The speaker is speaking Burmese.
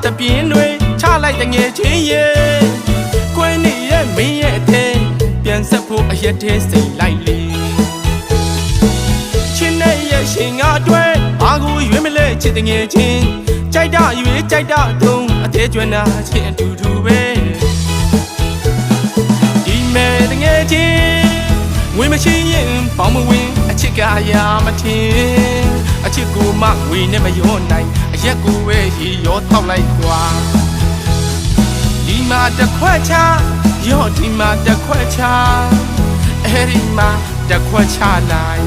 တပြင်းတွေချလိုက်တငယ်ချင်းရဲ့ကွယ်နေရဲ့မင်းရဲ့အထက်ပြန်ဆက်ဖို့အရက်သေးစိတ်လိုက်လေချင်းနဲ့ရဲ့ရှင်ငါအတွက်ဘာကိုရွေးမလဲချစ်တငယ်ချင်းကြိုက်တာရွေးကြိုက်တာထုံးအသေးကျွမ်းတာချင်းအတူတူပဲဒီမဲ့တငယ်ချင်းငွေမရှိရင်ပေါင်းမဝင်အချစ်ကအရာမထင်အချစ်ကိုမှငွေနဲ့မရောနိုင်အရက်ကိုပဲရေရောထောက်လိုက်ကွာဒီမှာတစ်ခွက်ချရော့ဒီမှာတစ်ခွက်ချအဲ့ဒီမှာတစ်ခွက်ချလိုက်